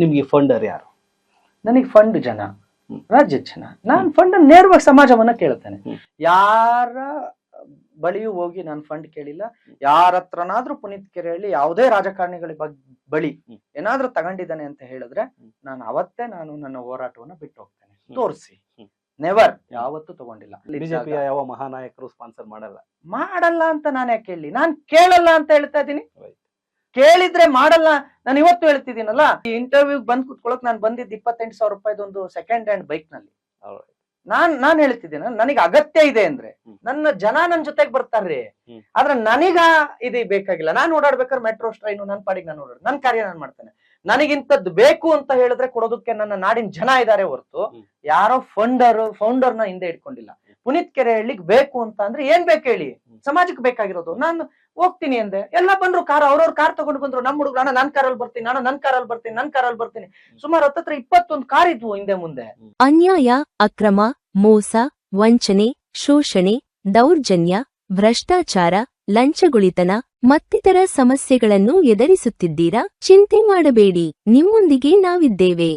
ನಿಮ್ಗೆ ಫಂಡರ್ ಯಾರು? ನನಗೆ ಫಂಡ್ ಜನ, ರಾಜ್ಯದ ಜನ. ನಾನು ಫಂಡ್ ನೇರವಾಗಿ ಸಮಾಜವನ್ನ ಕೇಳ್ತೇನೆ. ಯಾರ ಬಳಿಯೂ ಹೋಗಿ ನಾನು ಫಂಡ್ ಕೇಳಿಲ್ಲ. ಯಾರ ಹತ್ರನಾದ್ರೂ ಪುನೀತ್ ಕೆರೆಹಳ್ಳಿ ಯಾವುದೇ ರಾಜಕಾರಣಿಗಳ ಬಳಿ ಏನಾದ್ರೂ ತಗೊಂಡಿದ್ದಾನೆ ಅಂತ ಹೇಳಿದ್ರೆ ನಾನು ಅವತ್ತೇ ನನ್ನ ಹೋರಾಟವನ್ನ ಬಿಟ್ಟು ಹೋಗ್ತೇನೆ. ತೋರಿಸಿ. ನೆವರ್, ಯಾವತ್ತೂ ತಗೊಂಡಿಲ್ಲ. ಬಿಜೆಪಿಯ ಯಾವ ಮಹಾನಾಯಕರು ಸ್ಪಾನ್ಸರ್ ಮಾಡಲ್ಲ ಅಂತ ನಾನು ಯಾಕೆ ಹೇಳಿ? ನಾನ್ ಕೇಳಲ್ಲ ಅಂತ ಹೇಳ್ತಾ ಇದ್ದೀನಿ. ಕೇಳಿದ್ರೆ ಮಾಡಲ್ಲ. ನಾನು ಇವತ್ತು ಹೇಳ್ತಿದ್ದೀನಲ್ಲ, ಈ ಇಂಟರ್ವ್ಯೂ ಬಂದ್ ಕುತ್ಕೊಳಕ್ ನಾನು ಬಂದಿದ್ದು 28,000 ರೂಪಾಯಿದೊಂದು ಸೆಕೆಂಡ್ ಹ್ಯಾಂಡ್ ಬೈಕ್ ನಲ್ಲಿ. ನಾನ್ ಹೇಳ್ತಿದ್ದೀನಿ, ನನಗೆ ಅಗತ್ಯ ಇದೆ ಅಂದ್ರೆ ನನ್ನ ಜನ ನನ್ ಜೊತೆಗೆ ಬರ್ತಾರ್ರಿ. ಆದ್ರೆ ನನಗ ಇದು ಬೇಕಾಗಿಲ್ಲ. ನಾನ್ ಓಡಾಡ್ಬೇಕಾದ್ರೆ ಮೆಟ್ರೋ ಟ್ರೈನು ನನ್ ಪಾಡಿಗೆ ನಾನು ಓಡಾಡ, ನನ್ ಕಾರ್ಯ ನಾನು ಮಾಡ್ತೇನೆ. ನನಗಿಂತದ್ದು ಬೇಕು ಅಂತ ಹೇಳಿದ್ರೆ ಕೊಡೋದಕ್ಕೆ ನನ್ನ ನಾಡಿನ ಜನ ಇದಾರೆ ಹೊರತು ಯಾರೋ ಫೌಂಡರ್ನ ಹಿಂದೆ ಇಟ್ಕೊಂಡಿಲ್ಲ. ಪುನೀತ್ ಕೆರೆಹಳ್ಳಿಗ್ ಬೇಕು ಅಂತ ಅಂದ್ರೆ ಏನ್ ಬೇಕು ಹೇಳಿ? ಸಮಾಜಕ್ಕೆ ಬೇಕಾಗಿರೋದು. ನಾನು ಹೋಗ್ತೀನಿ ಅಂದೆ, ಎಲ್ಲ ಬಂದ್ರು ಕಾರ್, ಅವ್ರವ್ರ ಕಾರ್ ತಗೊಂಡು ಬಂದ್ರು. ನಮ್ಮ ಹುಡುಗ ನಾನು ನನ್ ಕಾರಲ್ಲಿ ಬರ್ತೀನಿ. ಸುಮಾರು 21 ಕಾರ್ ಇದ್ವು ಹಿಂದೆ ಮುಂದೆ. ಅನ್ಯಾಯ, ಅಕ್ರಮ, ಮೋಸ, ವಂಚನೆ, ಶೋಷಣೆ, ದೌರ್ಜನ್ಯ, ಭ್ರಷ್ಟಾಚಾರ, ಲಂಚಗುಳಿತನ ಮತ್ತಿತರ ಸಮಸ್ಯೆಗಳನ್ನು ಎದುರಿಸುತ್ತಿದ್ದೀರಾ? ಚಿಂತೆ ಮಾಡಬೇಡಿ, ನಿಮ್ಮೊಂದಿಗೆ ನಾವಿದ್ದೇವೆ.